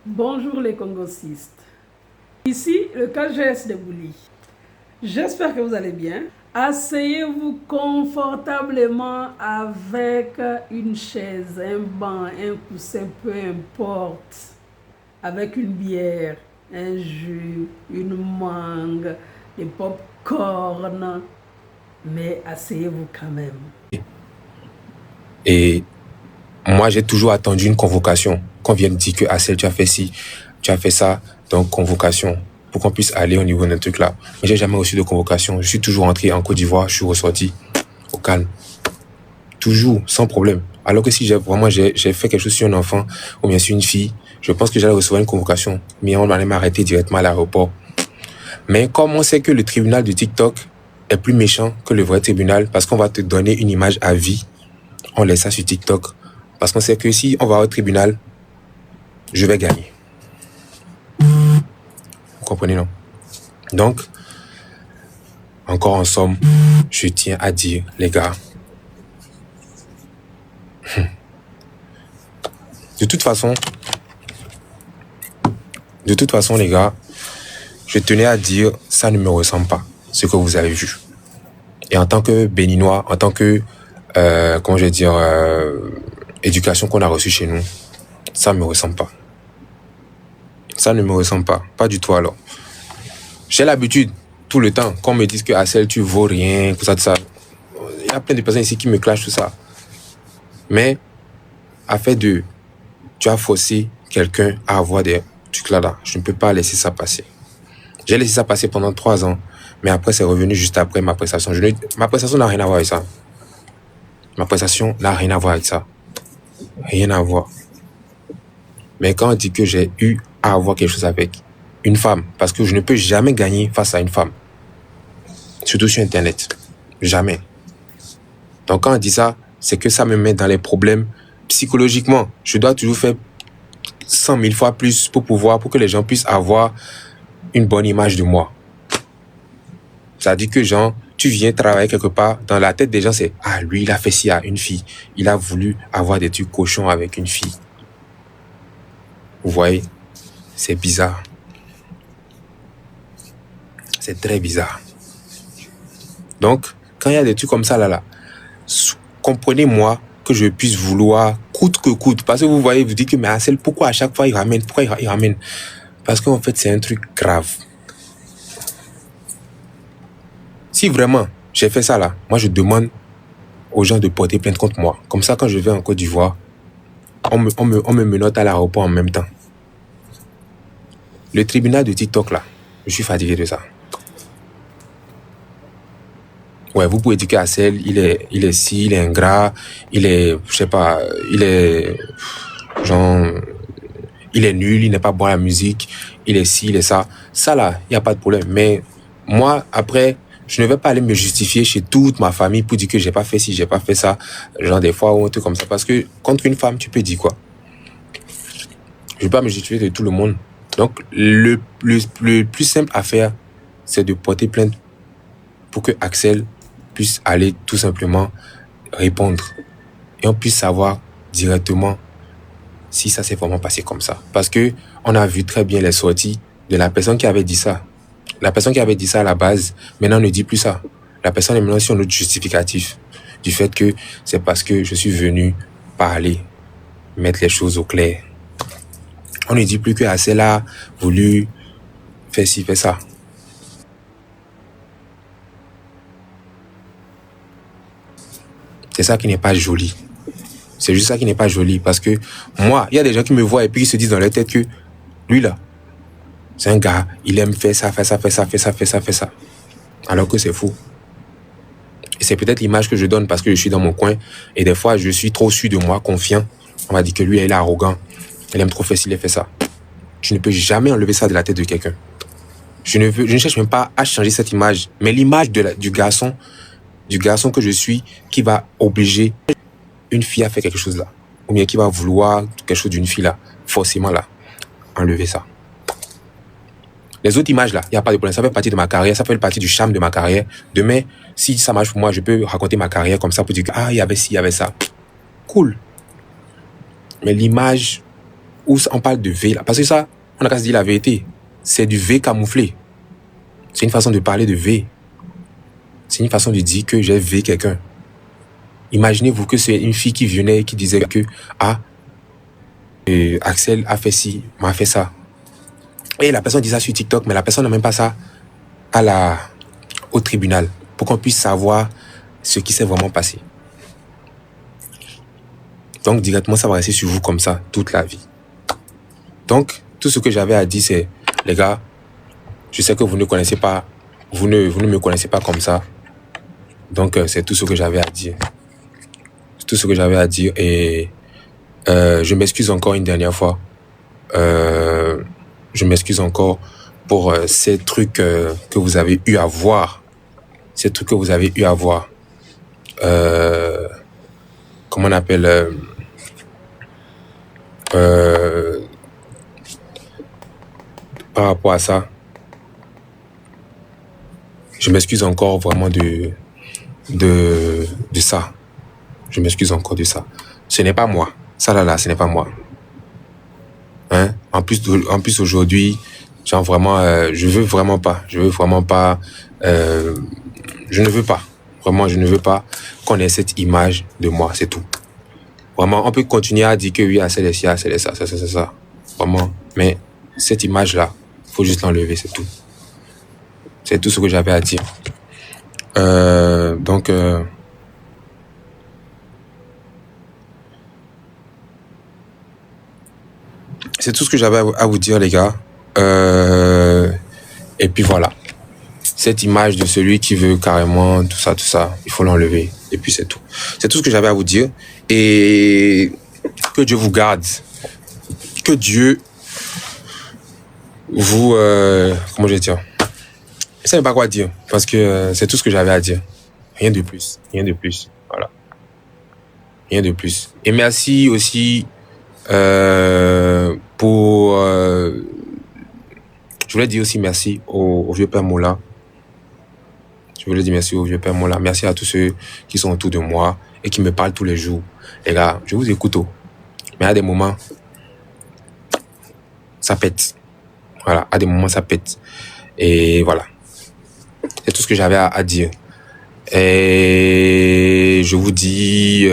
Bonjour les Congosistes. Ici le KGS de Bouli. J'espère que vous allez bien. Asseyez-vous confortablement avec une chaise, un banc, un coussin, peu importe. Avec une bière, un jus, une mangue, des pop-corn. Mais asseyez-vous quand même. Et moi, j'ai toujours attendu une convocation. Qu'on vienne dire que Assel, tu as fait ci, tu as fait ça, donc convocation, pour qu'on puisse aller au niveau d'un truc là. Mais j'ai jamais reçu de convocation. Je suis toujours entré en Côte d'Ivoire, je suis ressorti au calme. Toujours, sans problème. Alors que si j'ai fait quelque chose sur un enfant ou bien sur une fille, je pense que j'allais recevoir une convocation. Mais on allait m'arrêter directement à l'aéroport. Mais comme on sait que le tribunal de TikTok est plus méchant que le vrai tribunal parce qu'on va te donner une image à vie, on laisse ça sur TikTok. Parce qu'on sait que si on va au tribunal, je vais gagner. Vous comprenez, non? Donc, encore en somme, je tiens à dire, les gars, de toute façon, les gars, je tenais à dire, ça ne me ressemble pas, ce que vous avez vu. Et en tant que Béninois, en tant que, éducation qu'on a reçue chez nous, ça ne me ressemble pas. Ça ne me ressemble pas. Pas du tout alors. J'ai l'habitude, tout le temps, qu'on me dise que Assel, tu vaux rien, tout ça. Il y a plein de personnes ici qui me clashent tout ça. Mais, tu as forcé quelqu'un à avoir des trucs là. Je ne peux pas laisser ça passer. J'ai laissé ça passer pendant 3 ans. Mais après, c'est revenu juste après ma prestation. Ma prestation n'a rien à voir avec ça. Ma prestation n'a rien à voir avec ça. Rien à voir. Mais quand on dit que j'ai eu à avoir quelque chose avec une femme, parce que je ne peux jamais gagner face à une femme. Surtout sur Internet. Jamais. Donc quand on dit ça, c'est que ça me met dans les problèmes psychologiquement. Je dois toujours faire 100 000 fois plus pour que les gens puissent avoir une bonne image de moi. Ça dit que tu viens travailler quelque part, dans la tête des gens, c'est « Ah, lui, il a fait ci à une fille. Il a voulu avoir des trucs cochons avec une fille. » Vous voyez? C'est bizarre. C'est très bizarre. Donc, quand il y a des trucs comme ça, comprenez-moi que je puisse vouloir coûte que coûte. Parce que vous voyez, vous dites que mais Assel, pourquoi à chaque fois il ramène? Pourquoi il ramène? Parce qu'en fait, c'est un truc grave. Si vraiment j'ai fait ça moi je demande aux gens de porter plainte contre moi. Comme ça, quand je vais en Côte d'Ivoire, on me menotte à l'aéroport en même temps. Le tribunal de TikTok je suis fatigué de ça. Ouais, vous pouvez dire qu'Assel, il est si, il est ingrat, il est, je sais pas, il est nul, il n'est pas bon à la musique, il est ci, il est ça. Ça il n'y a pas de problème. Mais moi, après, je ne vais pas aller me justifier chez toute ma famille pour dire que j'ai pas fait ci, j'ai pas fait ça. Des fois, ou un truc comme ça. Parce que contre une femme, tu peux dire quoi? Je ne vais pas me justifier de tout le monde. Donc, le plus simple à faire, c'est de porter plainte pour que Axel puisse aller tout simplement répondre. Et on puisse savoir directement si ça s'est vraiment passé comme ça. Parce que on a vu très bien les sorties de la personne qui avait dit ça. La personne qui avait dit ça à la base, maintenant ne dit plus ça. La personne est maintenant sur un autre justificatif du fait que c'est parce que je suis venu parler, mettre les choses au clair. On ne dit plus que Assel a voulu faire ci, faire ça. C'est ça qui n'est pas joli. C'est juste ça qui n'est pas joli. Parce que moi, il y a des gens qui me voient et puis qui se disent dans leur tête que lui c'est un gars, il aime faire ça, faire ça, faire ça, faire ça, faire ça, faire ça. Alors que c'est faux. Et c'est peut-être l'image que je donne parce que je suis dans mon coin. Et des fois, je suis trop sûr de moi, confiant. On va dire que lui, il est arrogant. Il aime trop faire ci, il fait ça. Je ne peux jamais enlever ça de la tête de quelqu'un. Je ne cherche même pas à changer cette image. Mais l'image du garçon que je suis, qui va obliger une fille à faire quelque chose là. Ou bien qui va vouloir quelque chose d'une fille là. Forcément enlever ça. Les autres images il n'y a pas de problème. Ça fait partie de ma carrière, ça fait partie du charme de ma carrière. Demain, si ça marche pour moi, je peux raconter ma carrière comme ça pour dire il y avait ci, il y avait ça. Cool. Mais l'image où on parle de V là. Parce que ça, on a qu'à se dire la vérité. C'est du V camouflé. C'est une façon de parler de V. C'est une façon de dire que j'ai V quelqu'un. Imaginez-vous que c'est une fille qui venait et qui disait que Axel a fait ci, m'a fait ça. Et la personne dit ça sur TikTok, mais la personne n'a même pas ça au tribunal pour qu'on puisse savoir ce qui s'est vraiment passé. Donc, directement, ça va rester sur vous comme ça toute la vie. Donc, tout ce que j'avais à dire, c'est, les gars, je sais que vous ne connaissez pas, vous ne me connaissez pas comme ça. Donc, c'est tout ce que j'avais à dire. C'est tout ce que j'avais à dire. Et je m'excuse encore une dernière fois. Je m'excuse encore pour ces trucs que vous avez eu à voir. Ces trucs que vous avez eu à voir. Comment on appelle par rapport à ça. Je m'excuse encore vraiment de ça. Je m'excuse encore de ça. Ce n'est pas moi. Ça là, ce n'est pas moi. Hein? En plus aujourd'hui, genre vraiment, je ne veux pas. Je ne veux pas qu'on ait cette image de moi, c'est tout. Vraiment, on peut continuer à dire que oui, c'est ça. Vraiment, mais cette image-là, il faut juste l'enlever, c'est tout. C'est tout ce que j'avais à dire. Donc, c'est tout ce que j'avais à vous dire, les gars. Et puis voilà. Cette image de celui qui veut carrément tout ça, il faut l'enlever. Et puis c'est tout. C'est tout ce que j'avais à vous dire. Et que Dieu vous garde. Que Dieu vous... comment je vais dire? Je ne sais pas quoi dire. Parce que c'est tout ce que j'avais à dire. Rien de plus. Voilà. Rien de plus. Et merci aussi pour... je voulais dire aussi merci au vieux père Moula. Merci à tous ceux qui sont autour de moi et qui me parlent tous les jours. Les gars, je vous écoute. Mais à des moments, ça pète. Voilà, à des moments, ça pète. Et voilà. C'est tout ce que j'avais à dire. Et je vous dis...